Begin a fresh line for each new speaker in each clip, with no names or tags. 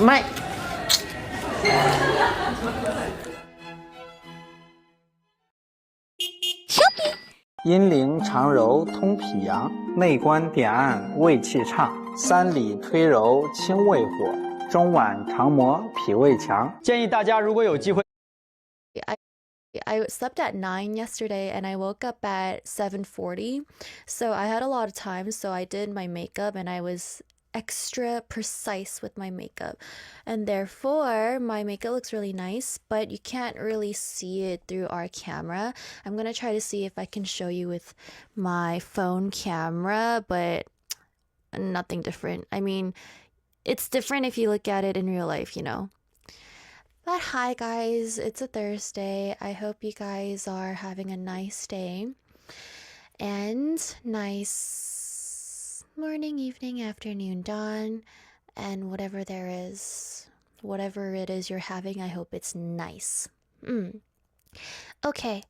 麦。阴陵长柔通脾阳，内关点按胃气畅，三里推揉清胃火，中脘长磨脾胃强。建议大家如果有机会。
I slept at 9 yesterday and I woke up at 7:40. So I had a lot of time, so I did my makeup and I was extra precise with my makeup. And therefore, my makeup looks really nice, but you can't really see it through our camera. I'm going to try to see if I can show you with my phone camera, but nothing different. I mean, it's different if you look at it in real life, you know. But hi guys, it's a Thursday. I hope you guys are having a nice day and nice morning, evening, afternoon, dawn, and whatever there is, whatever it is you're having, I hope it's nice. Okay,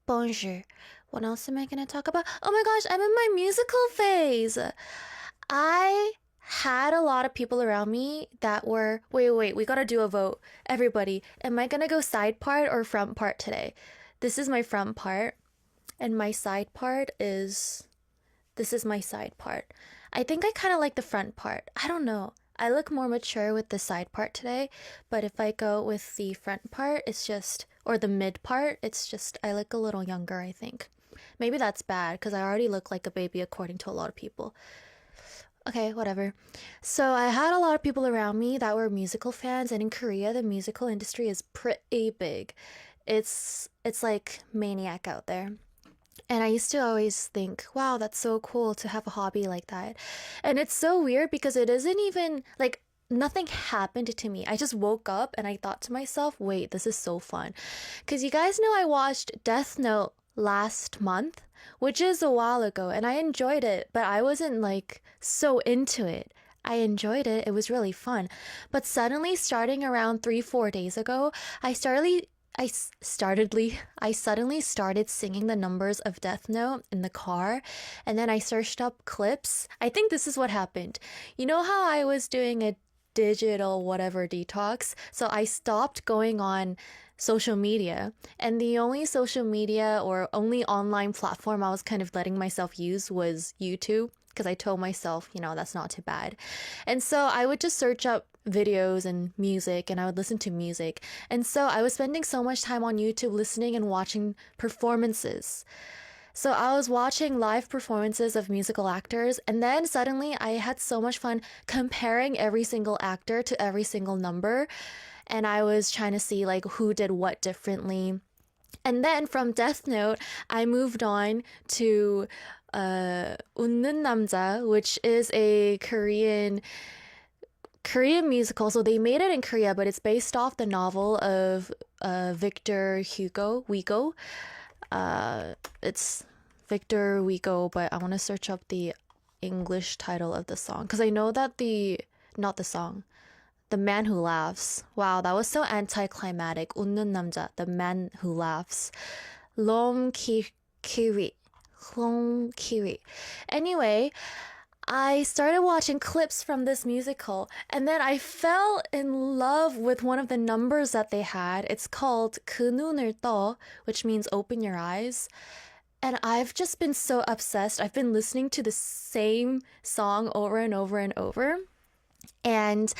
bonjour. What else am I gonna talk about? Oh my gosh, I'm in my musical phase. I had a lot of people around me that were, wait, we gotta do a vote. Everybody, am I gonna go side part or front part today? This is my front part, and my side part is, this is my side part. I think I kind of like the front part. I don't know. I look more mature with the side part today, but if I go with the front part, it's just, or the mid part, it's just, I look a little younger, I think. Maybe that's bad, because I already look like a baby according to a lot of people. Okay, whatever. So I had a lot of people around me that were musical fans, and in Korea, the musical industry is pretty big. It's like maniac out there. And I used to always think, wow, that's so cool to have a hobby like that. And it's so weird because it isn't even like nothing happened to me. I just woke up and I thought to myself, wait, this is so fun. Because you guys know I watched Death Note last month, which is a while ago, and I enjoyed it, but I wasn't like so into it. I enjoyed it. It was really fun. But suddenly, starting around 3-4 days ago, I suddenly started singing the numbers of Death Note in the car, and then I searched up clips. I think this is what happened. You know how I was doing a digital whatever detox? So I stopped going on social media, and the only social media or only online platform I was kind of letting myself use was YouTube, because I told myself, you know, that's not too bad. And so I would just search up videos and music, and I would listen to music. And so I was spending so much time on YouTube listening and watching performances. So I was watching live performances of musical actors, and then suddenly I had so much fun comparing every single actor to every single number. And I was trying to see like who did what differently. And then from Death Note, I moved on to 웃는 남자, which is a Korean musical. So they made it in Korea, but it's based off the novel of Victor Hugo. It's Victor Hugo, but I want to search up the English title of the song because I know that not the song, The Man Who Laughs. Wow, that was so anticlimactic. 웃는 남자, The Man Who Laughs. Kiwi. Anyway, I started watching clips from this musical, and then I fell in love with one of the numbers that they had. It's called 그 눈을 떠, which means open your eyes. And I've just been so obsessed. I've been listening to the same song over and over and over. And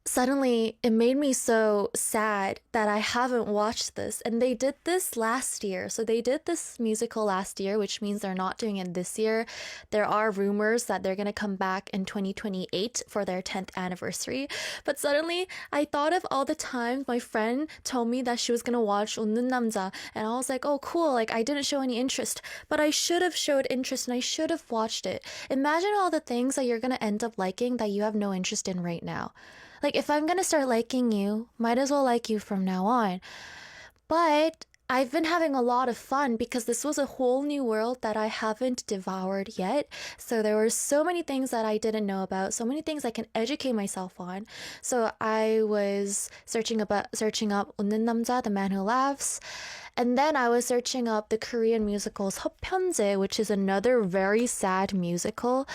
suddenly it made me so sad that I haven't watched this. And they did this last year. So they did this musical last year, which means they're not doing it this year. There are rumors that they're going to come back in 2028 for their 10th anniversary. But suddenly I thought of all the times my friend told me that she was going to watch 웃는 남자. And I was like, oh, cool. Like I didn't show any interest, but I should have showed interest and I should have watched it. Imagine all the things that you're going to end up liking that you have no interest in right now. Like, if I'm gonna start liking you, might as well like you from now on. But I've been having a lot of fun because this was a whole new world that I haven't devoured yet. So there were so many things that I didn't know about, so many things I can educate myself on. So I was searching up 웃는 남자, The Man Who Laughs. And then I was searching up the Korean musicals 서편제, which is another very sad musical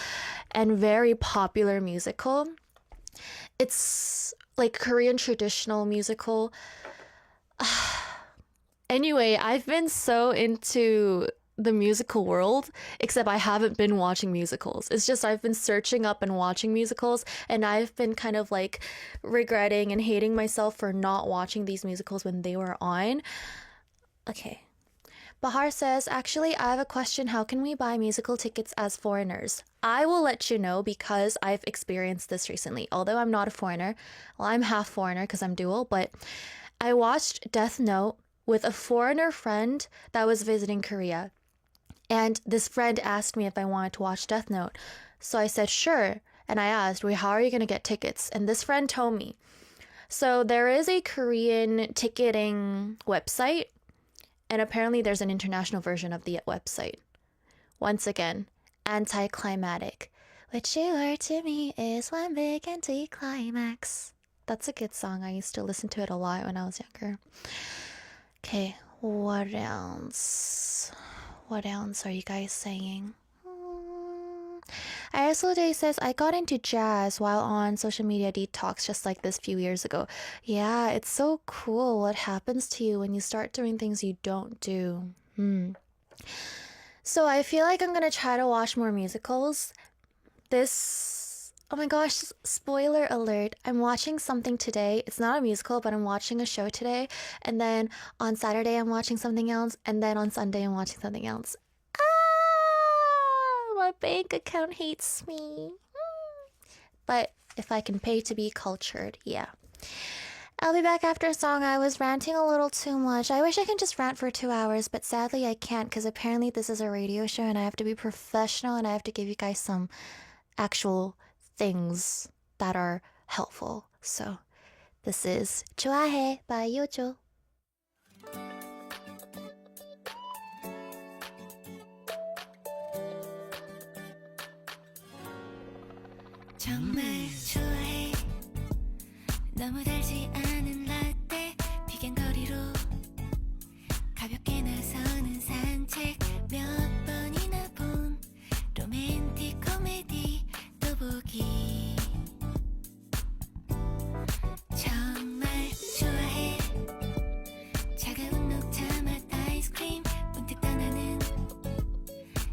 and very popular musical. It's like Korean traditional musical. Anyway, I've been so into the musical world, except I haven't been watching musicals. It's just I've been searching up and watching musicals, and I've been kind of like regretting and hating myself for not watching these musicals when they were on. Okay. Bahar says, actually, I have a question. How can we buy musical tickets as foreigners? I will let you know because I've experienced this recently. Although I'm not a foreigner, well, I'm half foreigner because I'm dual, but I watched Death Note with a foreigner friend that was visiting Korea. And this friend asked me if I wanted to watch Death Note. So I said, sure. And I asked, wait, how are you going to get tickets? And this friend told me. So there is a Korean ticketing website. And apparently there's an international version of the website. Once again, anticlimactic. What you are to me is one big anticlimax. That's a good song. I used to listen to it a lot when I was younger. Okay, what else? What else are you guys saying? Day says, I got into jazz while on social media detox just like this few years ago. Yeah, it's so cool what happens to you when you start doing things you don't do. So I feel like I'm gonna try to watch more musicals. Oh my gosh, spoiler alert. I'm watching something today. It's not a musical, but I'm watching a show today. And then on Saturday, I'm watching something else. And then on Sunday, I'm watching something else. My bank account hates me. But if I can pay to be cultured, yeah. I'll be back after a song. I was ranting a little too much. I wish I could just rant for 2 hours, but sadly I can't because apparently this is a radio show and I have to be professional and I have to give you guys some actual things that are helpful. So this is 좋아해 by Yojo.
정말 좋아해 너무 달지 않은 라떼 비경거리로 가볍게 나서는 산책 몇 번이나 본 로맨틱 코미디 또 보기 정말 좋아해 차가운 녹차 맛 아이스크림 문득 떠나는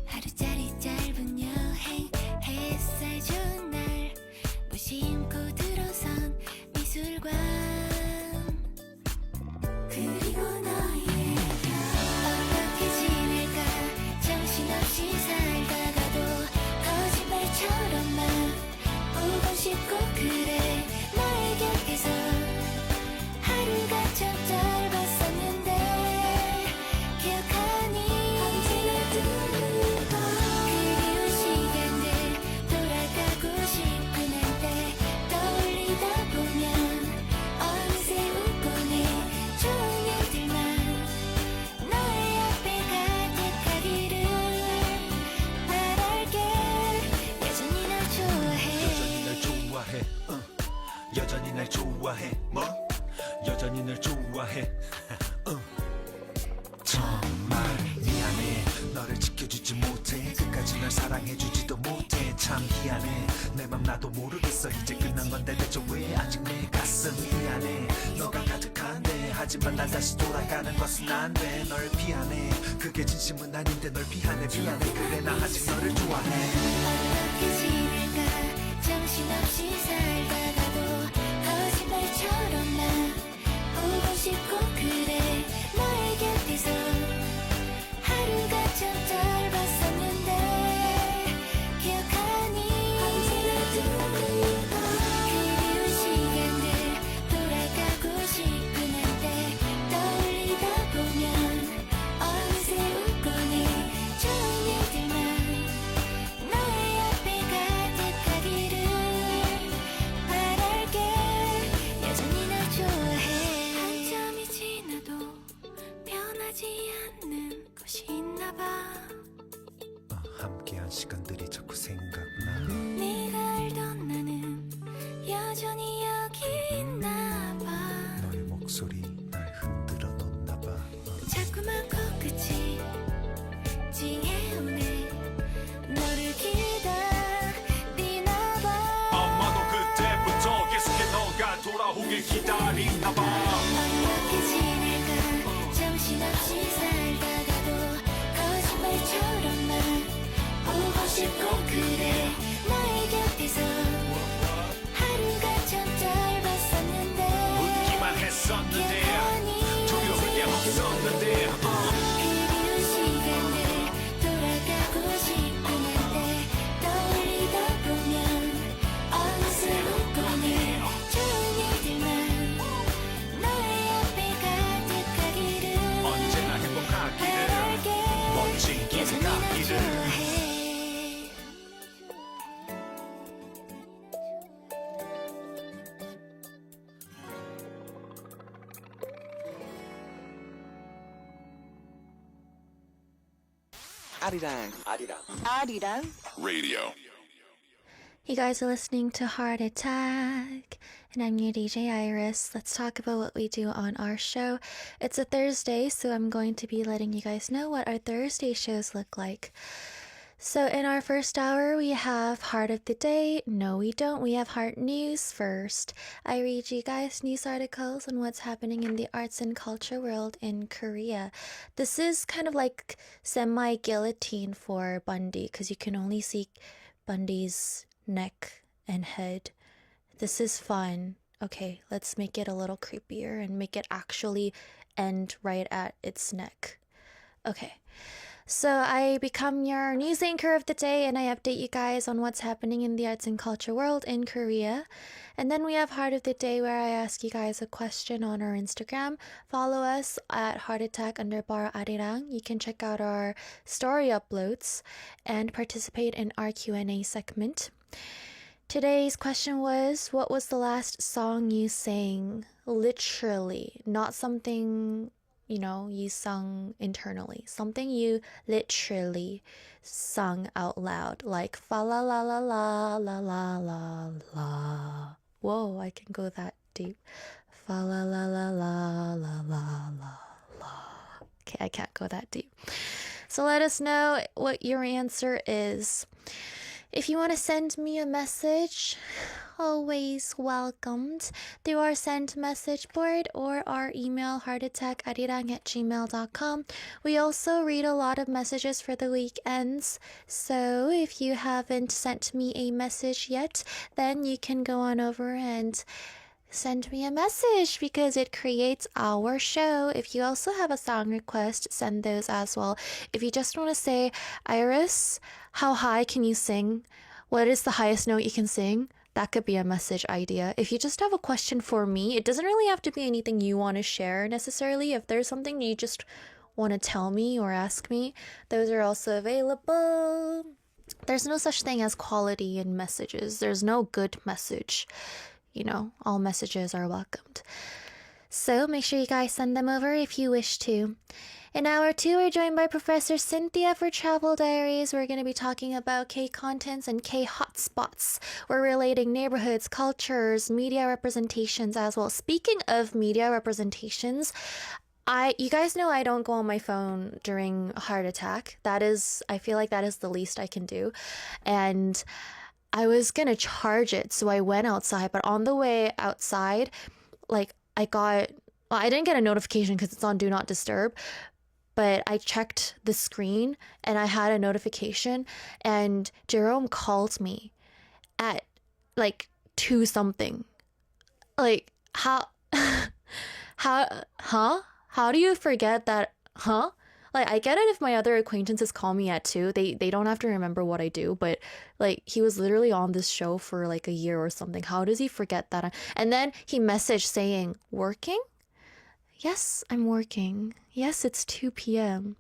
하루짜리 짧은 여행 햇살 좋은 날 무심코 들어선 미술관 그리고 너의 어떻게 지낼까 정신없이 살다가도 거짓말처럼만 보고 싶고 그래 너의 곁에서 하루가 참 짧았었는데 기억하니 언제나 두고 그리운 시간들 돌아가고 싶은 한때 떠올리다 보면 어느새 웃고내 좋은 일들만 너의 앞에 가득하기를 바랄게 여전히 날 좋아해
여전히 날 좋아해 뭐? 여전히 날 좋아해 정말 미안해 너를 지켜주지 못해 끝까지 널 사랑해주지도 못해 참 희한해 내 맘 나도 모르겠어 이제 끝난 건데 대체 왜 아직 내 가슴이 미안해 너가 가득한데 하지만 난 다시 돌아가는 것은 안돼 널 피하네 그게 진심은 아닌데 널 피하네 그래 나 아직 너를 좋아해
어떻게 지낼까 정신없이 살다가도 거짓말처럼만 보고 싶고 그래 너의 곁에서 하루가 참 짧았었는데 기억하니 언제나 두고 그리운 시간들 돌아가고 싶은 한때 떠올리다 보면 어느새 웃고내 좋은 일들만 너의 앞에 가득하기를 바랄게 여전히 날 좋아해 한참이 지나도 변하지 않는 것이 있나봐
함께한 시간들이 자꾸 생각나
네가 알던 나는 여전히 여기 있나봐
너의 목소리 날 흔들어 놓나봐
자꾸만 코끝이 찡해오네 너를 기다리나봐
아마도 그때부터 계속 오길 기다리나 봐
어떻게 지낼까 정신없이 살다가도 거짓말처럼만 보고 싶고 그래 너의 곁에서 하루가 참 짧았었는데
웃기만 했었는데 두려울 게 없었는데
그리운 시간들 돌아가고 싶은 한데 떠올리다 보면 어느새 웃고는 좋은 일들만 너의 앞에 가득하기를
언제나 행복하기를
바랄게
멋진 길을
여전히 날
가기를
좋아해
Arirang.
Radio.
You guys are listening to Heart Attack, and I'm your DJ Iris. Let's talk about what we do on our show. It's a Thursday, so I'm going to be letting you guys know what our Thursday shows look like. So in our first hour, we have Heart of the Day. No, we don't. We have Heart News first. I read you guys news articles on what's happening in the arts and culture world in Korea. This is kind of like semi-guillotine for Bundy, because you can only see Bundy's neck and head. This is fun. Okay, let's make it a little creepier and make it actually end right at its neck. Okay. So I become your news anchor of the day and I update you guys on what's happening in the arts and culture world in Korea. And then we have Heart of the Day where I ask you guys a question on our Instagram. Follow us at heartattack_Arirang. You can check out our story uploads and participate in our Q&A segment. Today's question was, what was the last song you sang? Literally, not something you sung internally. Something you literally sung out loud, like fa la la la la la la la la. Whoa, I can go that deep. Fa la la la la la la la la. Okay, I can't go that deep. So let us know what your answer is. If you want to send me a message, always welcomed through our send message board or our email heartattack@arirang@gmail.com. We also read a lot of messages for the weekends, so if you haven't sent me a message yet, then you can go on over and send me a message because it creates our show. If you also have a song request, send those as well. If you just want to say, Iris, how high can you sing? What is the highest note you can sing? That could be a message idea. If you just have a question for me, it doesn't really have to be anything you want to share necessarily. If there's something you just want to tell me or ask me, those are also available. There's no such thing as quality in messages. There's no good message. All messages are welcomed. So make sure you guys send them over if you wish to. In hour 2, we're joined by Professor Cynthia for Travel Diaries. We're going to be talking about K-contents and K-hotspots. We're relating neighborhoods, cultures, media representations as well. Speaking of media representations, you guys know I don't go on my phone during Heart Attack. I feel like that is the least I can do. And I was gonna charge it, so I went outside, but on the way outside, I didn't get a notification because it's on Do Not Disturb, but I checked the screen and I had a notification and Jerome called me at 2 something. How do you forget that, I get it if my other acquaintances call me at 2. They don't have to remember what I do, but he was literally on this show for a year or something. How does he forget that? And then he messaged saying, working? Yes, I'm working. Yes, it's 2 p.m.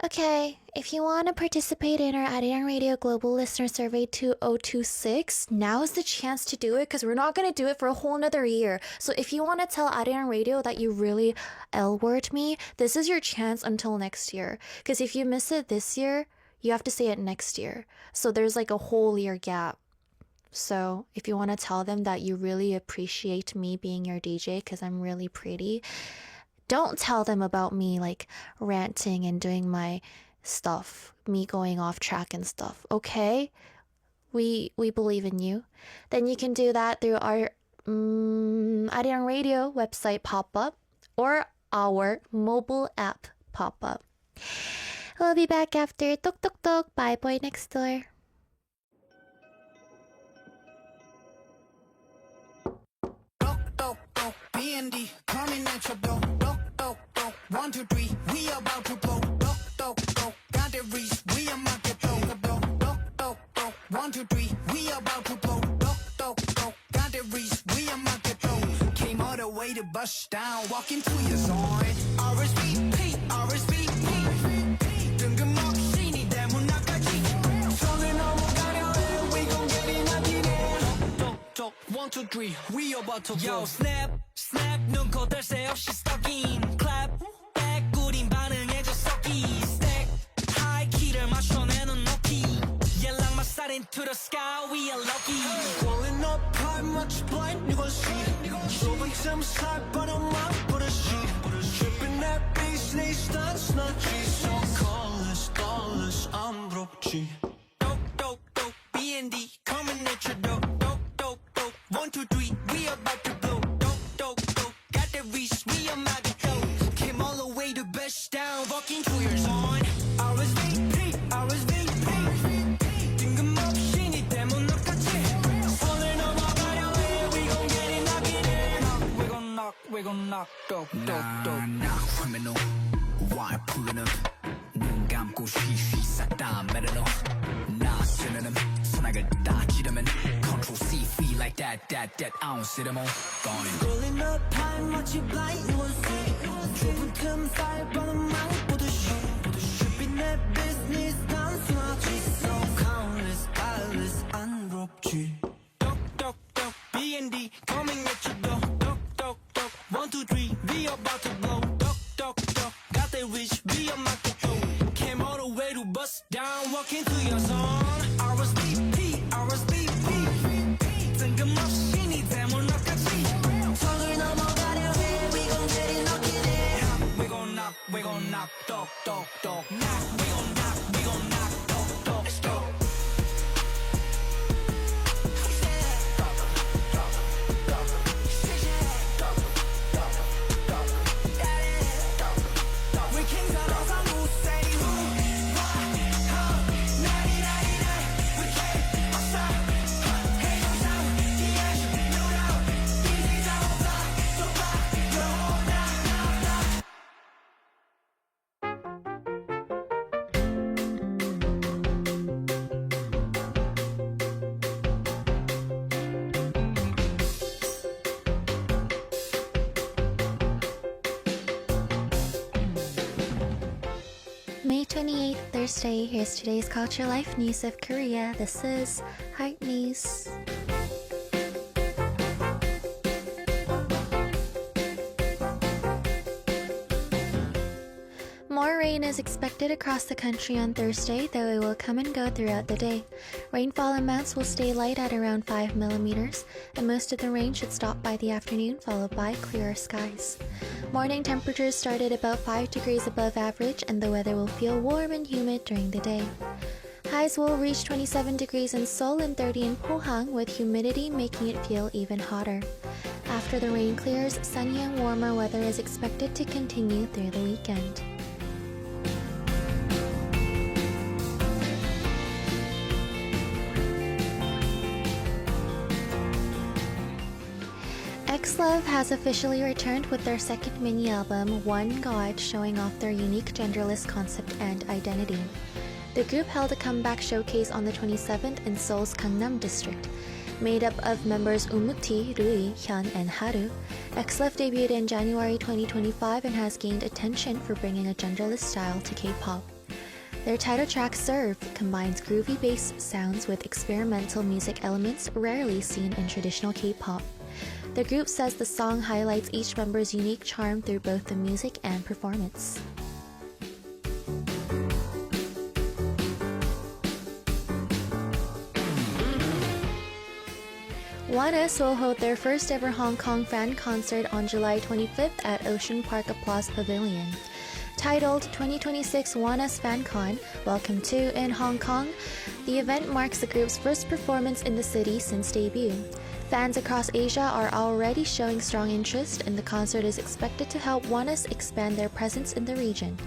Okay, if you want to participate in our Arirang Radio Global Listener Survey 2026, now is the chance to do it because we're not going to do it for a whole nother year. So if you want to tell Arirang Radio that you really L-word me, this is your chance until next year. Because if you miss it this year, you have to say it next year. So there's a whole year gap. So if you want to tell them that you really appreciate me being your DJ because I'm really pretty, don't tell them about me ranting and doing my stuff, me going off track and stuff, okay? We believe in you. Then you can do that through our Arirang Radio website pop-up or our mobile app pop-up. We'll be back after Tok Tok Tok by Boy Next Door.
BND coming at your door. 1, 2, 3, we about to blow. Got the reach, we are market blow. 1, 2, 3, we about to blow. Got the reach, we are market blow. Came all the way to bust down, walking to your zone. RSVP, RSVP. 뜬금없이 네 대문 앞까지. 손을 넘어가려 해, we gon' get it again. 1, 2, 3, we about to blow. Yo, snap, snap, 눈코 뜰 새 없이 stalking. Clap, back, 우린 반응해줘 썩기. Stack, high key를 맞춰내는 높이. 연락 맛살 into the sky, we are lucky. Rolling up high, much blind, you gon' see. 좁은 틈 살 뻔한 부르시. Tripping that bass, 내 stance 나지. So call us, 안 부럽지. BND, coming at your door. 1, 2, 3, we about to blow. Got the reach, we are market blow. Came all the way to best down, walking to your zone. RSVP, RSVP. 뜬금없이 네 대문 앞까지. 손을 넘어가려 해, we gon' get it knocking in. We gon' knock, knock, 화면 와이 풀리는 눈 감고 쉬쉬 싹다 매려놓. 나 쓰는 손악을 다 찌르면 Control C, feel like that, I don't see them all gone. Rolling up high, 마치 blind, you will see. 좁은 틈 살 뻔한 망 보듯이. Tripping that business, 단순하지. So countless, 안 부럽지. BND, coming at your door. 1, 2, 3, we about to blow. Got that reach, we are market flow. Came all the way to bust down, walking to your zone. RSVP, RSVP. 뜬금없이 네 대문 앞까지. 손을 넘어가려 해, we gon' get it knocking in. We gon' knock, knock, knock. We gon' knock, let's go.
May 28th, Thursday. Here's today's Culture Life News of Korea. This is Heart News. More rain is expected across the country on Thursday, though it will come and go throughout the day. Rainfall amounts will stay light at around 5 millimeters, and most of the rain should stop by the afternoon, followed by clearer skies. Morning temperatures start at about 5 degrees above average, and the weather will feel warm and humid during the day. Highs will reach 27 degrees in Seoul and 30 in Pohang, with humidity making it feel even hotter. After the rain clears, sunny and warmer weather is expected to continue through the weekend. X-Love has officially returned with their second mini-album, One God, showing off their unique genderless concept and identity. The group held a comeback showcase on the 27th in Seoul's Gangnam district. Made up of members Umuti, Rui, Hyun, and Haru, X-Love debuted in January 2025 and has gained attention for bringing a genderless style to K-pop. Their title track, Serve, combines groovy bass sounds with experimental music elements rarely seen in traditional K-pop. The group says the song highlights each member's unique charm through both the music and performance. ONEUS will hold their first ever Hong Kong fan concert on July 25th at Ocean Park Applause Pavilion. Titled 2026 ONEUS FanCon, Welcome to in Hong Kong, the event marks the group's first performance in the city since debut. Fans across Asia are already showing strong interest, and the concert is expected to help ONEUS expand their presence in the region.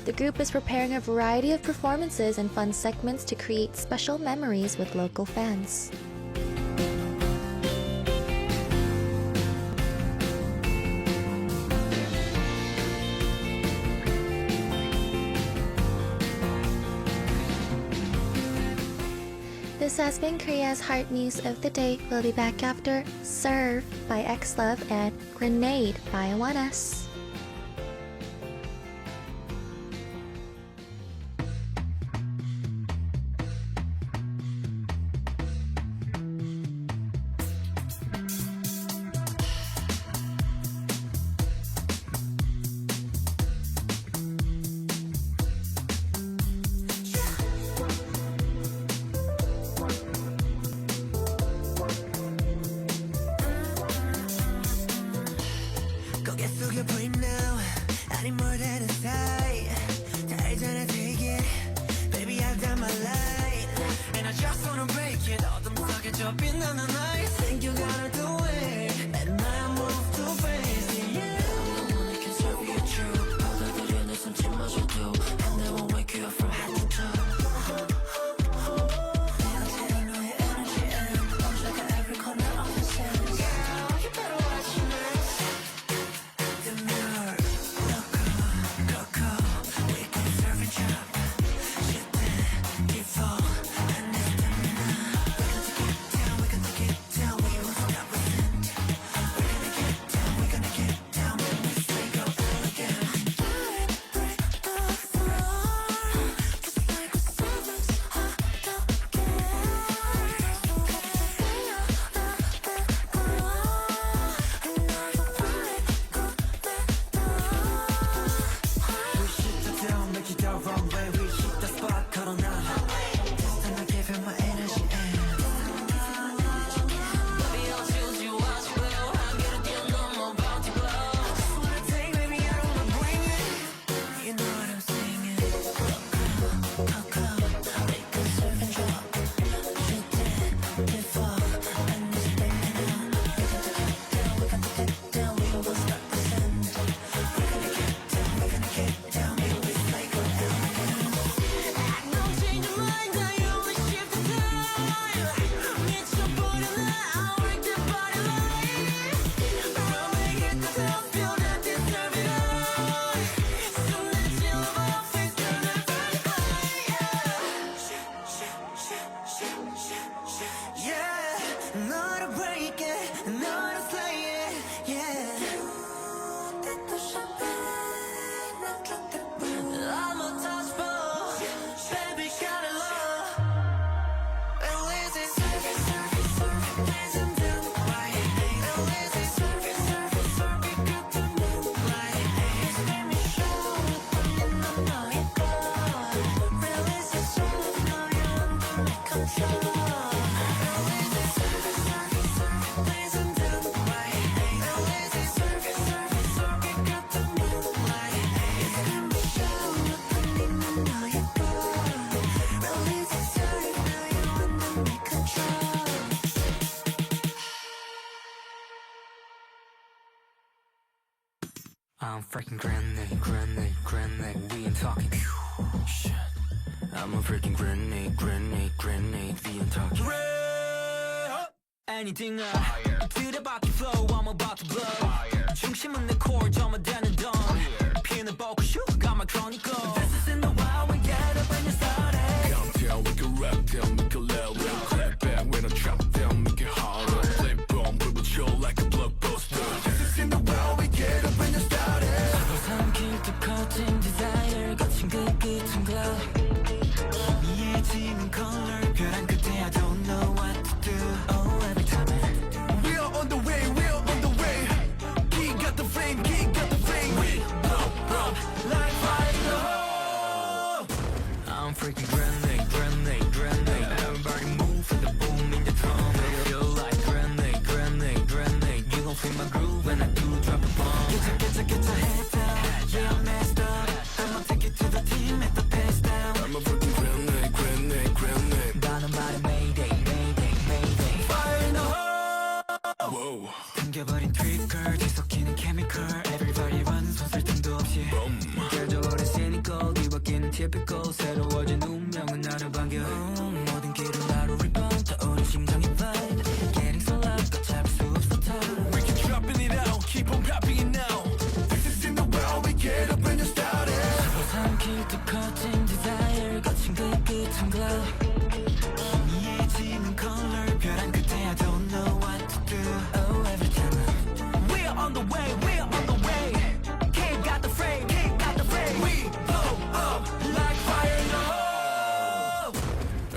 The group is preparing a variety of performances and fun segments to create special memories with local fans. This has been Korea's Heart News of the Day. We'll be back after Serve by X-Love and Grenade by ONEUS.
고개 숙여 보임 now 아니 more than a sigh 다 알잖아 take it Baby I got my line And I just wanna break it 어둠 속에 저 빛나는 light Think you gotta do it And I move too fast yeah I can serve you true 받아들여 내 손짓마저도 And I won't wake you up from head to toe 내가 채운 너의 energy and 멈춰가 every corner of the sense Yeah, you better watch your next I'm freaking grenade, grenade, grenade. We ain't talking shit. I'm a freaking grenade, grenade, grenade. We ain't talking anything 들어박힌 flow, I'm about to blow. 중심은 내 core, 점화되는 dawn. 피는 볶고 shoot, got my chronicle. This is in the wild, we get up and you start it. Calm down, we can rap down, make it loud. We'll clap back when I drop down, make it harder. Play bomb, we will chill like a blockbuster. This is in the wild, we get up and you start it. 삼킬 때 cutting desire, 거친 그 끝은 glow. 희미해지는 color, 벼랑 끝에 I don't know what to do. Oh, every time we are on the way, we are on the way. He got the flame, he got the flame. We blow like fire. I'm freaking grenade, grenade, grenade.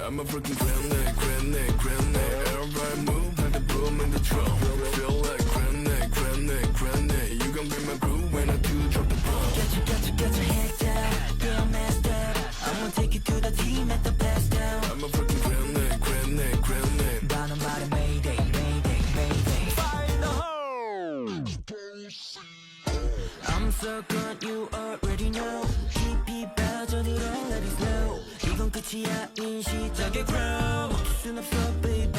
I'm a freaking grenade, grenade, grenade. Everybody move like the boom in the drum. Feel like grenade, grenade, grenade. You gon' be my groove when I do drop the bomb.
Get your head down, get messed up. I'ma take you to the team at the blast down.
I'm a freaking grenade, grenade, grenade.
나는 말해 mayday, mayday, mayday.
Fire in the hole.
I'm so good, you already know. 깊이 빠져들어, let it slow. 이건 끝이야, 일시적의 grow. 멈출 순 없어, baby.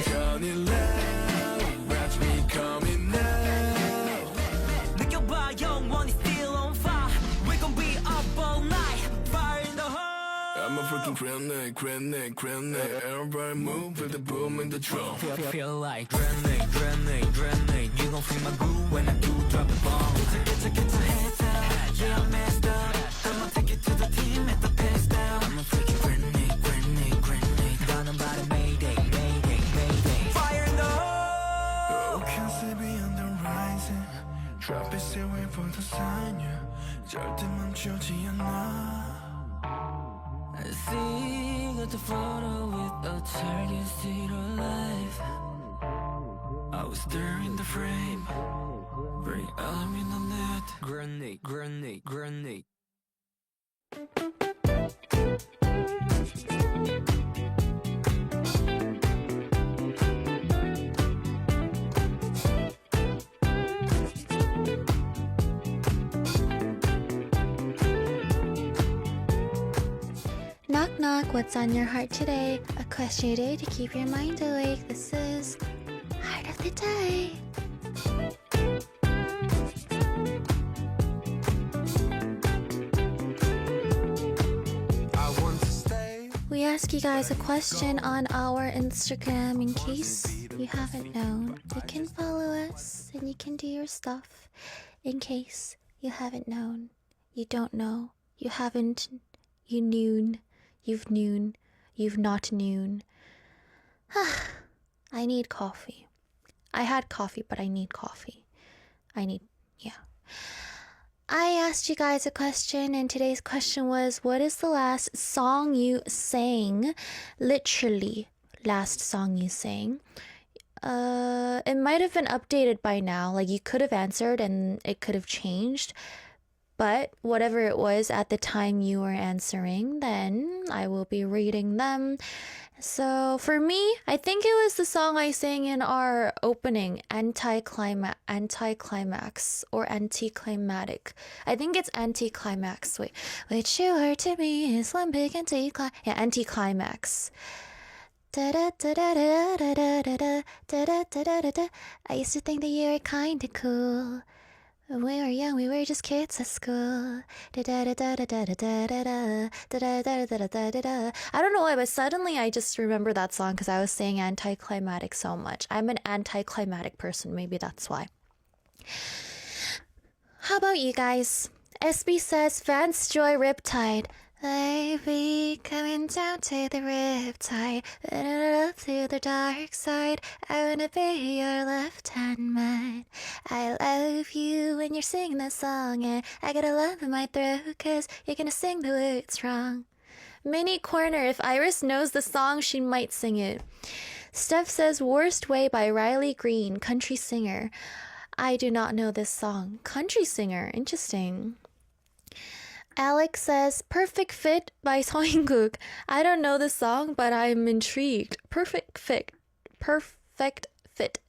Turn it loud, watch me coming now.
느껴봐, 영원히 still on fire. We're gon' be up all night. Fire in the hole.
I'm a freaking grenade, grenade, grenade. Everybody move, feel the boom in the drum.
Feel like grenade, grenade, grenade. You gon' feel my groove when I do drop the bomb. Get your head down, yeah I'm messed up. I'ma take you to the team at the pass down. I'm a freaking grenade, grenade, grenade. 나는 말해 mayday, mayday, mayday. Fire in the hole.
Oh, can see beyond the horizon. Drop it, stay wait for the sign, yeah. 절대 멈추지 않아.
I see, got the photo with a target zero life. I was there in the frame. Bring arm in the net. Grenade, grenade, grenade.
Knock knock, what's on your heart today? A question a day to keep your mind awake. This is Heart of the Day.
I want to stay.
We ask you guys a question on our Instagram in case you haven't known. You can follow us and you can do your stuff in case you haven't known. You don't know. You haven't. You noon. You've noon. You've not noon. I need coffee. I had coffee, but I need coffee. Yeah. I asked you guys a question, and today's question was, what is the last song you sang? Literally, last song you sang. It might have been updated by now. Like, you could have answered and it could have changed. But whatever it was at the time you were answering, then I will be reading them. So for me, I think it was the song I sang in our opening, Anticlimax or Anticlimatic. I think it's Anticlimax. Wait, which you are to me is one big Anticlimax. I used to think that you were kinda cool. When we were young, we were just kids at school. I don't know why, but suddenly I just remember that song because I was saying anticlimactic so much. I'm an anticlimactic person, maybe that's why. How about you guys? SB says, Vance Joy Riptide. Baby, coming down to the riptide, up to the dark side. I wanna be your left-hand man. I love you when you're singing that song, and I got a lump in my throat, cause you're gonna sing the words wrong. Mini Corner, if Iris knows the song, she might sing it. Steph says, Worst Way by Riley Green, country singer. I do not know this song. Country singer, interesting. Alex says, Perfect Fit by Seoingguk. I don't know the song, but I'm intrigued. Perfect Fit. Perfect Fit.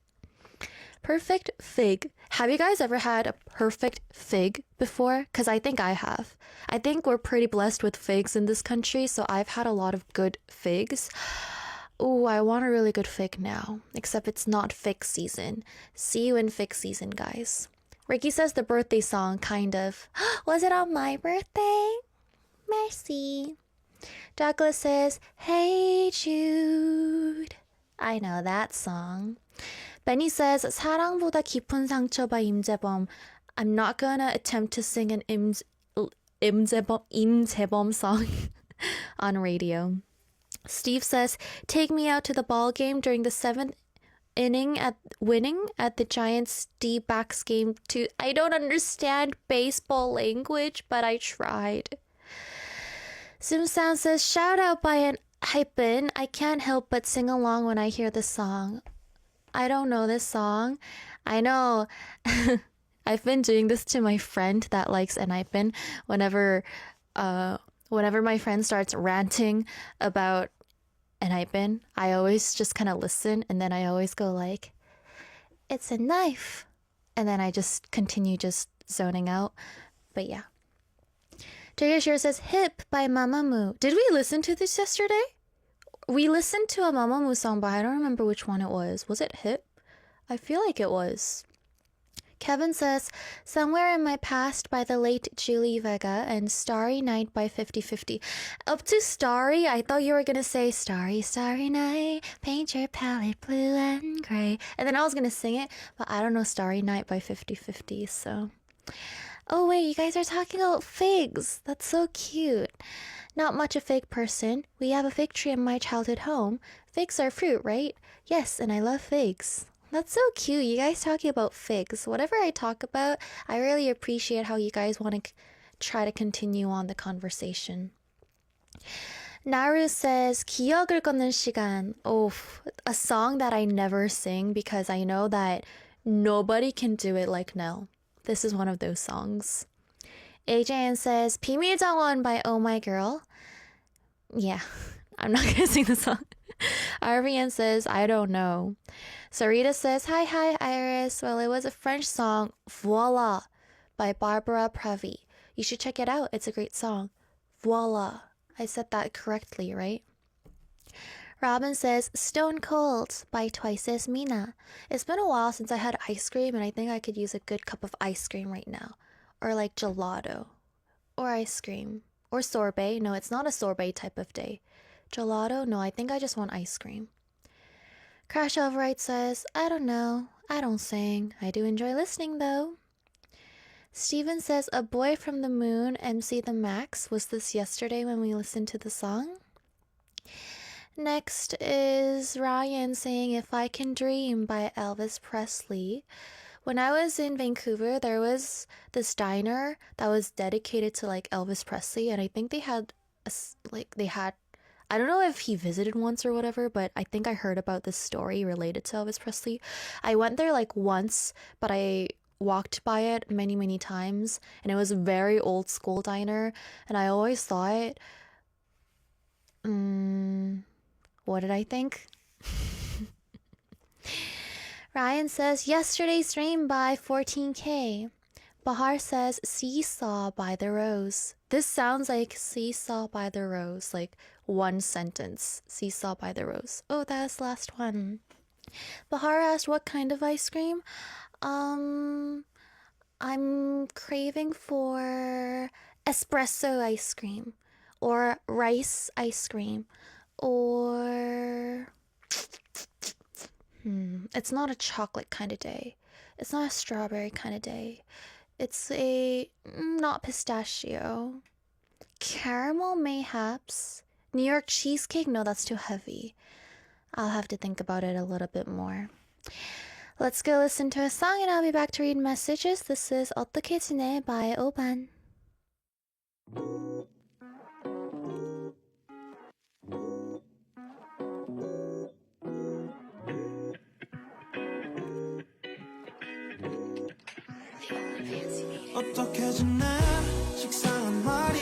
Perfect Fig. Have you guys ever had a perfect fig before? Because I think I have. I think we're pretty blessed with figs in this country, so I've had a lot of good figs. Ooh, I want a really good fig now. Except it's not fig season. See you in fig season, guys. Ricky says the birthday song, kind of. Was it on my birthday? Merci. Douglas says, Hey Jude. I know that song. Benny says, 사랑보다 깊은 상처 by 임재범. I'm not gonna attempt to sing an 임재범 song on radio. Steve says, Take me out to the ball game during the 7th winning at the Giants D-backs game too. I don't understand baseball language, but I tried. Sim Sound says, shout out by an Hypen, I can't help but sing along when I hear this song. I don't know this song. I know I've been doing this to my friend that likes Enhypen whenever my friend starts ranting about Enhypen. I always just kind of listen and then I always go like, it's a knife. And then I just continue just zoning out. But yeah. Jayashir says Hip by Mamamoo. Did we listen to this yesterday? We listened to a Mamamoo song, but I don't remember which one it was. Was it Hip? I feel like it was. Kevin says Somewhere in My Past by the late Julie Vega and Starry Night by 50/50. Up to Starry, I thought you were gonna say Starry, Starry Night, paint your palette blue and gray. And then I was gonna sing it, but I don't know Starry Night by 50/50, so. Oh wait, you guys are talking about figs. That's so cute. Not much a fig person. We have a fig tree in my childhood home. Figs are fruit, right? Yes, and I love figs. That's so cute. You guys talking about figs. Whatever I talk about, I really appreciate how you guys want to try to continue on the conversation. Naru says, 기억을 걷는 시간. Oh, a song that I never sing because I know that nobody can do it like Nell. This is one of those songs. AJN says, 비밀정원 by Oh My Girl. Yeah, I'm not gonna sing the song. RVN says, I don't know. Sarita says, hi, Iris. Well, it was a French song, Voila, by Barbara Pravi. You should check it out. It's a great song. Voila. I said that correctly, right? Robin says, Stone Cold by Twice as Mina. It's been a while since I had ice cream, and I think I could use a good cup of ice cream right now. Or like gelato. Or ice cream. Or sorbet. No, it's not a sorbet type of day. Gelato? No, I think I just want ice cream. Crash Override says, I don't know. I don't sing. I do enjoy listening though. Steven says, A Boy from the Moon, MC The Max. Was this yesterday when we listened to the song? Next is Ryan saying If I Can Dream by Elvis Presley. When I was in Vancouver, there was this diner that was dedicated to like Elvis Presley, and I think they had I don't know if he visited once or whatever, but I think I heard about this story related to Elvis Presley. I went there like once, but I walked by it many times, and it was a very old school diner, and I always thought, what did I think? Ryan says, Yesterday's Dream by 14K. Bahar says, Seesaw by The Rose. This sounds like Seesaw by the Rose, like one sentence. Seesaw by the Rose. Oh, that's the last one. Bahar asked, what kind of ice cream? I'm craving for espresso ice cream, or rice ice cream, or... It's not a chocolate kind of day. It's not a strawberry kind of day. It's a... not pistachio. Caramel, mayhaps. New York cheesecake? No, that's too heavy. I'll have to think about it a little bit more. Let's go listen to a song and I'll be back to read messages. This is 어떻게 지내 by 오반.
어떻게 지내 식상한 말이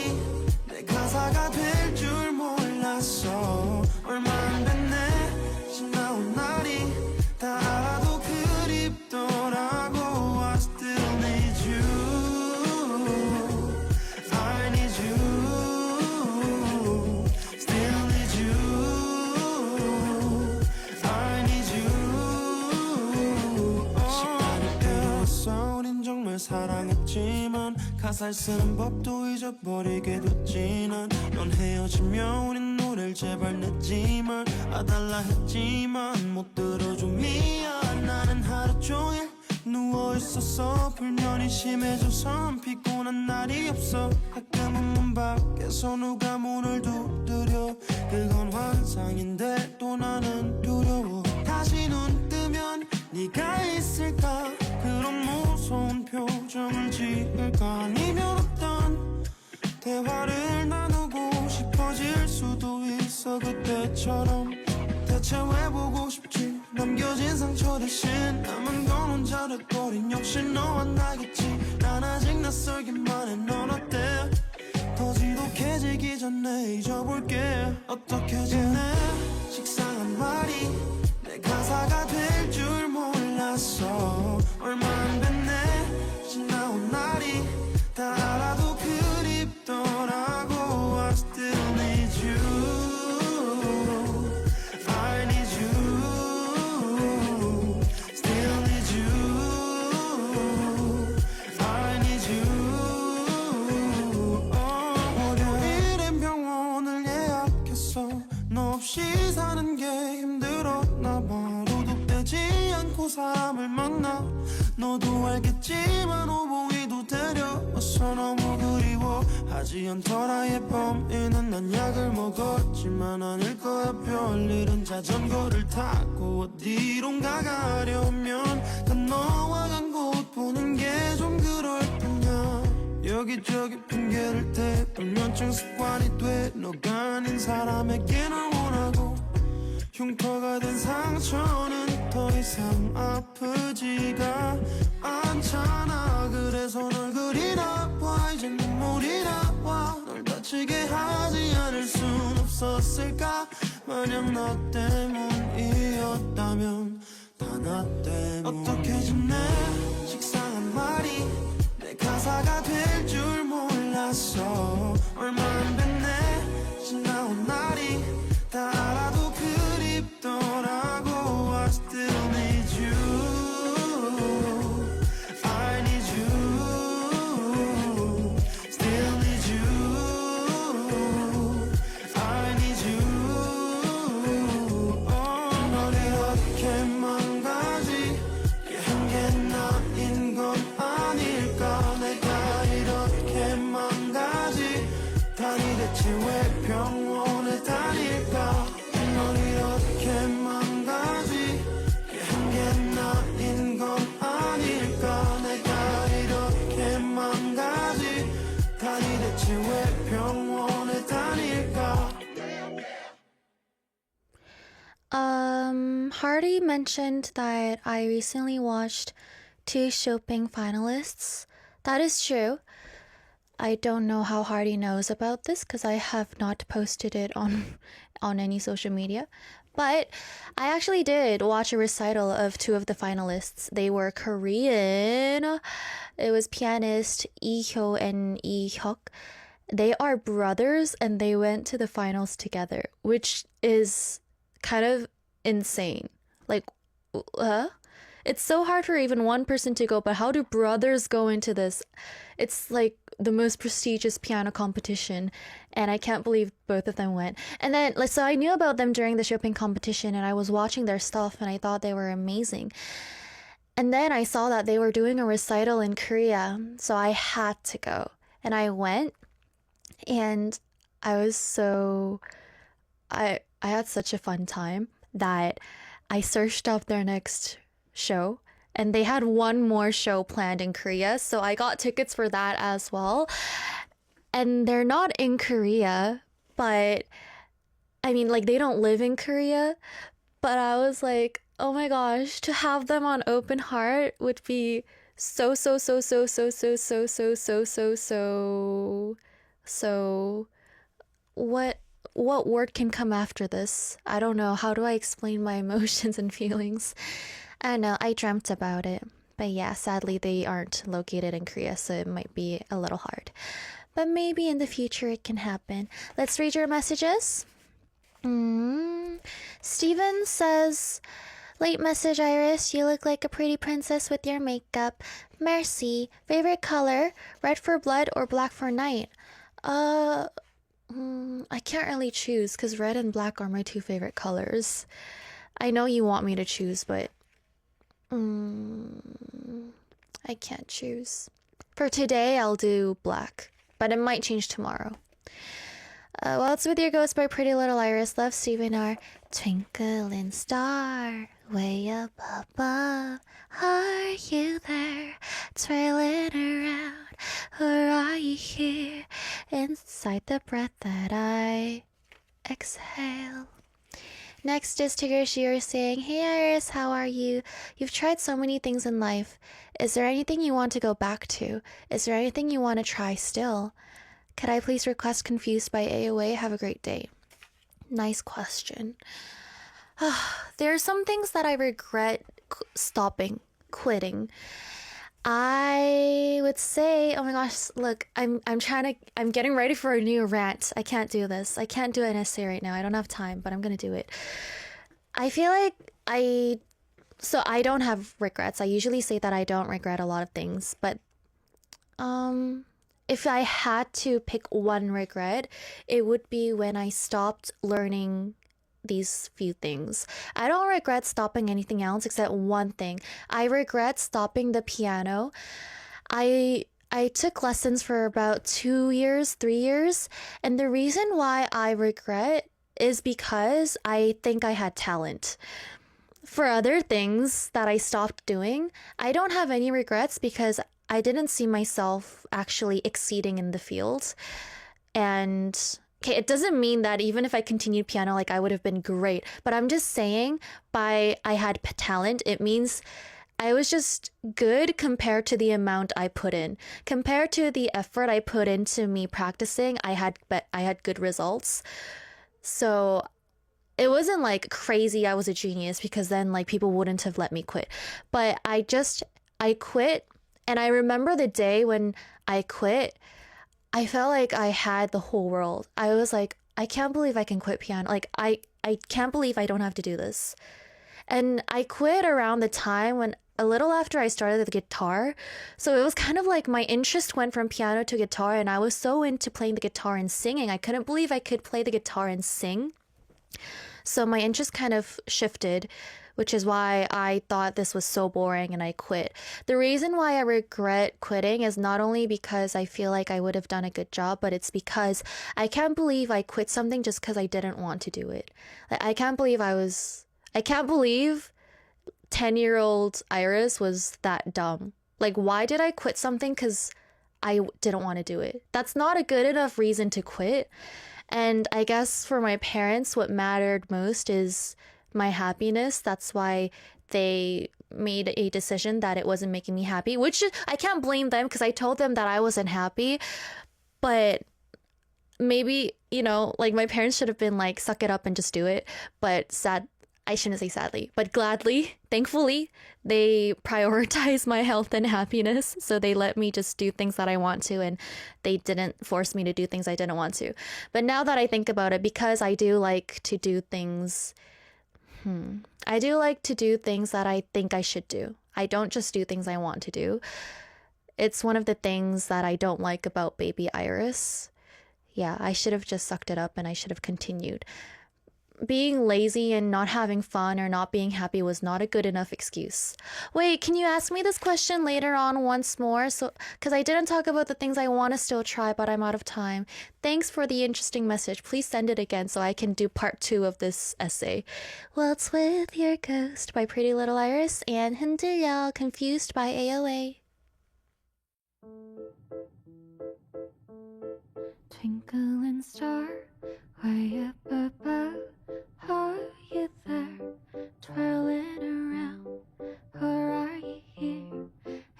내 가사가 될 줄 몰랐어 얼마 안 됐네 지나온 날이 다 알아도 그립더라고 I still need you I need you still need you I need you 시간이 되었어 우린 정말 사랑했지만 가사를 쓰는 법도 잊어버리게 됐지 넌 헤어지면 우린 노래를 제발 냈지만 아달라 했지만 못 들어줘 미안 나는 하루 종일 누워있었어 불면이 심해져서 피곤한 날이 없어 가끔은 문 밖에서 누가 문을 두드려 그건 환상인데 또 나는 두려워 다시 눈 뜨면 네가 있을까 그런 무서운 표정을 지을까 아니면 어떤 대화를 나누고 싶어질 수도 있어 그때
때처럼 대체 왜 보고 싶지 남겨진 상처 대신 남은 건 혼자 돼버린 역시 너와 나겠지 난 아직 낯설기만 해 넌 어때 더 지독해지기 전에 잊어볼게 어떻게 지내 식상한 말이 내 가사가 될 줄 몰랐어 얼마 안 됐네 지나온 날이 다 알아도 그립더라고 I still need you I need you Still need you I need you 월요일엔 병원을 예약했어 너 없이 사는 게 힘들었나 봐 하루도 빼지 않고 사람을 만나 너도 알겠지만 오봉이도 데려왔어 너무 그리워 하지 않더라 예범이는 난 약을 먹었지만 아닐 거야 별일은 자전거를 타고 어디론가 가려면 난 너와 간 곳 보는 게 좀 그럴 뿐이야 여기저기 핑계를 대 불면증 습관이 돼 너가 아닌 사람에게 널 원하고 흉터가 된 상처는 더 이상 아프지가 않잖아 그래서 널 그리나 봐 이제 눈물이 나와 널 다치게 하지 않을 순 없었을까 만약 너 때문이었다면 다 나 때문 어떻게 지내 식상한 말이 내 가사가 될 줄 몰랐어 얼마 안 됐네 지나온 날이 다 알아도 그립더라고 I still need you I need you Still need you I need you 널 이렇게 망가지게 한 게 나인 건 아닐까 내가 이렇게 망가지 다니 대체 왜 병원에 다닐까 널 이렇게 망가지게 한 게 나인 건 아닐까 내가 이렇게 망가지 다니 대체 왜 병원에 다닐까
Hardy mentioned that I recently watched 2 Shopping finalists. That is true. I don't know how Hardy knows about this because I have not posted it on any social media. But I actually did watch a recital of 2 of the finalists. They were Korean. It was pianist Lee Hyo and Lee Hyuk. They are brothers and they went to the finals together, which is kind of insane. Like, it's so hard for even one person to go, but how do brothers go into this? It's like the most prestigious piano competition, and I can't believe both of them went. And then, so I knew about them during the Chopin competition, and I was watching their stuff, and I thought they were amazing. And then I saw that they were doing a recital in Korea, so I had to go. And I went, and I was so... I had such a fun time that I searched up their next show, and they had one more show planned in Korea, so I got tickets for that as well. And they're not in Korea, but I mean, like, they don't live in Korea, but I was like, oh my gosh, to have them on Open Heart would be so what word can come after this? I don't know. How do I explain my emotions and feelings? I don't know. I dreamt about it. But yeah, sadly, they aren't located in Korea, so it might be a little hard. But maybe in the future it can happen. Let's read your messages. Steven says, late message, Iris. You look like a pretty princess with your makeup. Merci. Favorite color? Red for blood or black for night? I can't really choose because red and black are my 2 favorite colors. I know you want me to choose, but I can't choose. For today, I'll do black, but it might change tomorrow. Waltz with Your Ghost by Pretty Little Iris. Love, Steven R. Twinkling star, way up above. Are you there, twirling around? Or are you here, inside the breath that I exhale? Next is Tigger saying, "Hey Iris, how are you? You've tried so many things in life. Is there anything you want to go back to? Is there anything you want to try still? Could I please request Confused by AOA? Have a great day." Nice question. There are some things that I regret stopping, quitting. I would say, oh my gosh, look, I'm getting ready for a new rant. I can't do this. I can't do an essay right now. I don't have time, but I'm gonna do it. I feel like I don't have regrets. I usually say that I don't regret a lot of things, but if I had to pick one regret, it would be when I stopped learning these few things. I don't regret stopping anything else except one thing. I regret stopping the piano. I took lessons for about 2 years, 3 years, and the reason why I regret is because I think I had talent. For other things that I stopped doing, I don't have any regrets because I didn't see myself actually exceeding in the field. And okay, it doesn't mean that even if I continued piano, like I would have been great. But I'm just saying by I had talent, it means I was just good compared to the amount I put in. Compared to the effort I put into me practicing, I had good results. So it wasn't like crazy I was a genius because then like people wouldn't have let me quit. But I quit, and I remember the day when I quit, I felt like I had the whole world. I was like, I can't believe I can quit piano. Like I can't believe I don't have to do this. And I quit around the time when a little after I started the guitar. So it was kind of like my interest went from piano to guitar, and I was so into playing the guitar and singing. I couldn't believe I could play the guitar and sing. So my interest kind of shifted, which is why I thought this was so boring and I quit. The reason why I regret quitting is not only because I feel like I would have done a good job, but it's because I can't believe I quit something just because I didn't want to do it. Like, I can't believe 10-year-old Iris was that dumb. Like, why did I quit something because I didn't want to do it? That's not a good enough reason to quit. And I guess for my parents, what mattered most is my happiness. That's why they made a decision that it wasn't making me happy, which I can't blame them because I told them that I wasn't happy. But maybe, like my parents should have been like, suck it up and just do it. But I shouldn't say sadly, but gladly, thankfully, they prioritize my health and happiness. So they let me just do things that I want to, and they didn't force me to do things I didn't want to. But now that I think about it, because I do like to do things, I do like to do things that I think I should do. I don't just do things I want to do. It's one of the things that I don't like about baby Iris. Yeah, I should have just sucked it up and I should have continued. Being lazy and not having fun or not being happy was not a good enough excuse. Wait, can you ask me this question later on once more? So, because I didn't talk about the things I want to still try, but I'm out of time. Thanks for the interesting message. Please send it again so I can do part 2 of this essay. Waltz with Your Ghost by Pretty Little Iris and 흔들려 Confused by AOA. Twinkling star, way up above, are you there? Twirling around, or are you here?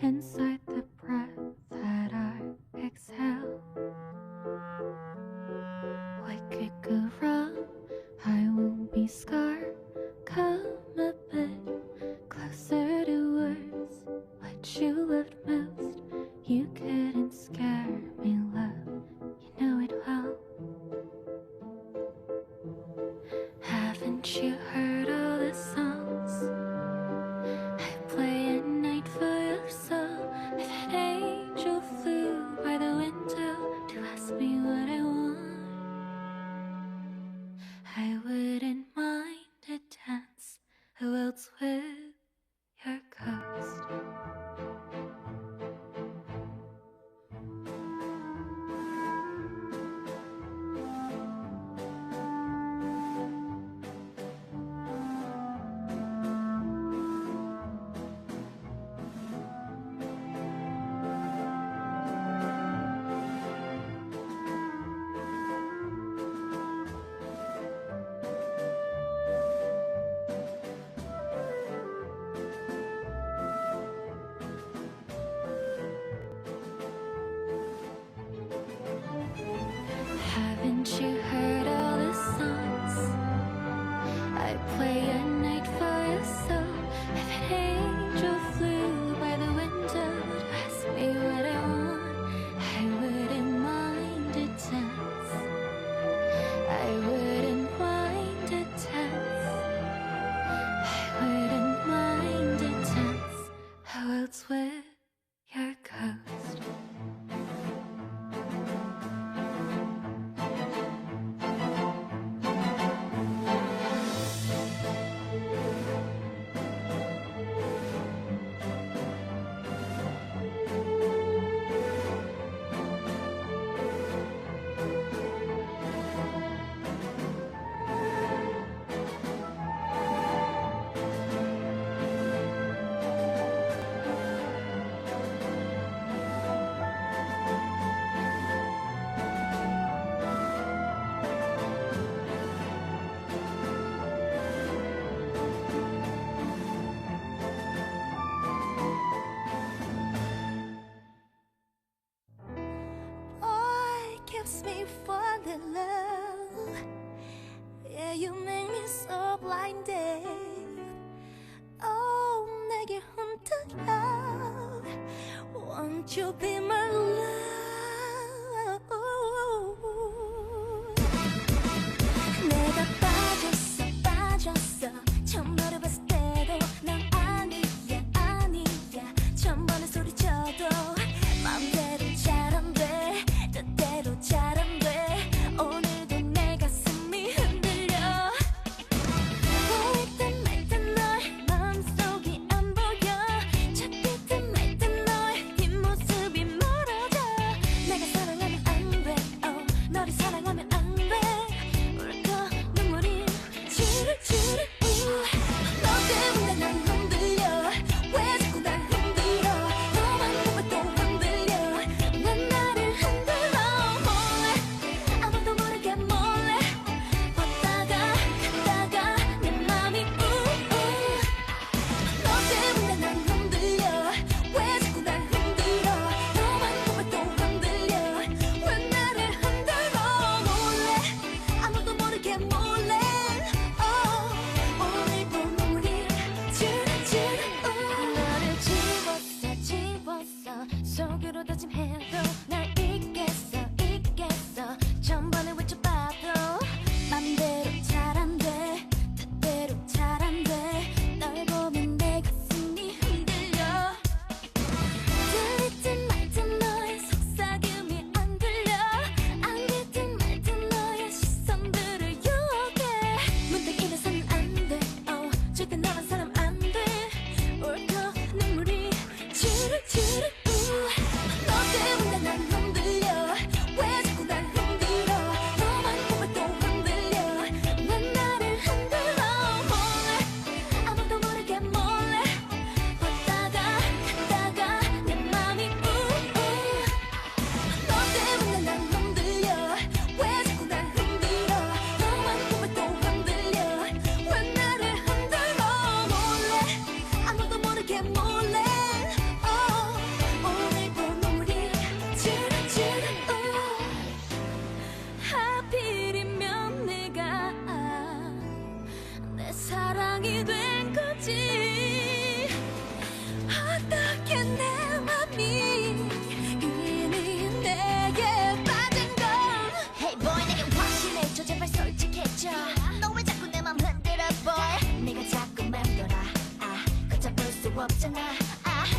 Inside the breath that I exhale. What could go wrong? I won't be scarred. Come a bit closer towards what you loved most. You couldn't scare me, love. You know it well. Haven't you heard all the songs I play at night for your soul? If an angel flew by the window to ask me what I want, I wouldn't mind a dance, a waltz with your ghost. I play a night for you so if an angel flew by the window to ask me what I want, I wouldn't mind a dance. I wouldn't mind a dance. I wouldn't mind a dance. Who else with your ghost? Boy keeps me falling love. Yeah, you make me so blinded. Oh, 내게 흔들려. Won't you be my love? 내가 빠졌어 처음 너를 봤을 때도 난 아니야 처음 보는 소리쳐도 맘대로 잘 안 돼 뜻대로 잘 안 돼 오늘도 내 가슴이 흔들려 보일 듯 말 듯 너의 마음속이 안 보여 잡힐 듯 말 듯 너의 뒷모습이 멀어져 내가 사랑하면 안돼 너를 사랑하면 안돼 울컥 눈물이 주르주르 너 때문에 난 흔들려 왜 자꾸 날 흔들어 너만 보면 또 흔들려 왜 나를 흔들어 몰래 아무도 모르게 몰래 왔다가 갔다가 내 맘이 너 때문에 난 흔들려 왜 자꾸 날 흔들어 너만 보면 또 흔들려 왜 나를 흔들어 몰래 아무도 모르게 몰래 오늘도 눈물이 주르주르 너를 지웠어 속으로 다짐해도 날 잊겠어 전번에 외쳐봐도 맘대로 잘 안 돼 뜻대로 잘 안 돼 널 보면 내 가슴이 흔들려 들릴 듯 말 듯 너의 속삭임이 안 들려 안길 듯 말 듯 너의 시선들을 유혹해 문득 입에서는 안돼 절대 너란 사람 안돼 울컥 눈물이 주르주르 너 때문에 난 흔들려 왜 자꾸 날 흔들어 너만 보면 또 흔들려 왜 나를 흔들어 몰래 아무도 모르게 몰래 왔다가 갔다가 내 맘이 너 때문에 난 흔들려 왜 자꾸 날 흔들어 너만 보면 또 흔들려 왜 나를 흔들어 몰래 아무도 모르게 몰래 오늘도 눈물이 주르주르 하필이면 내가 내 사랑이 된 거지 어떻게 내 맘이 이미 내게 빠진 건 Hey boy 내게 확신해줘 제발 솔직해져 너 왜 자꾸 내 맘 흔들어 boy 네가 자꾸 맴돌아 걷잡을 수 없잖아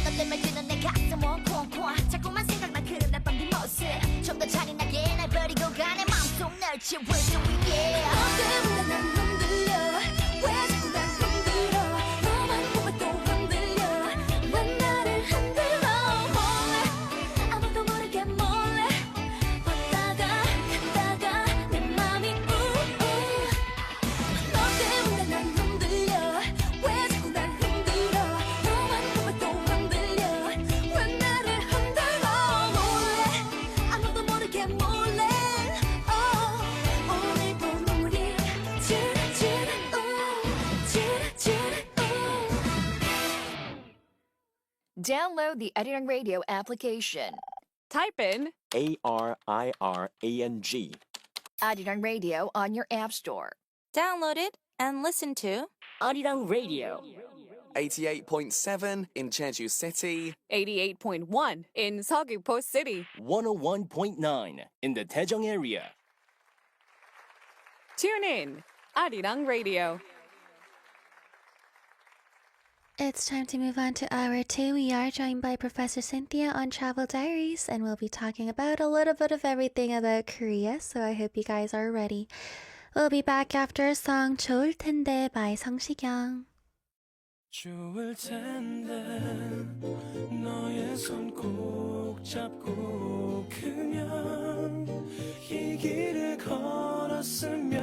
너 때문에 뛰는 내 가슴 콩콩 자꾸만 생각나 그런 날 밤 네 모습 좀 더 잔인하게 날 버리고 가내 맘속 널 지울 수 있게 너 때문에 난 흔들려 왜 자꾸 날 흔들어 너만 보면 또 흔들려 왜 나를 흔들어 몰래 아무도 모르게 몰래 왔다가 갔다가 내 맘이 너 때문에 난 흔들려 왜 자꾸 날 흔들어 너만 보면 또 흔들려 왜 나를 흔들어 몰래 아무도 모르게 몰래 오늘도 눈물이 주르주르
Download the Arirang Radio application.
Type in
Arirang
Arirang Radio on your app store.
download it and listen to
Arirang Radio.
88.7 in Jeju City,
88.1 in Seogwipo City,
101.9 in the Daejeong area.
Tune in, Arirang Radio.
It's time to move on to hour 2. We are joined by Professor Cynthia on Travel Diaries, and we'll be talking about a little bit of everything about Korea, so I hope you guys are ready. We'll be back after a song, 좋을 텐데 by 성시경.
좋을 텐데 너의 손 꼭 잡고 그냥 이 길을 걸었으면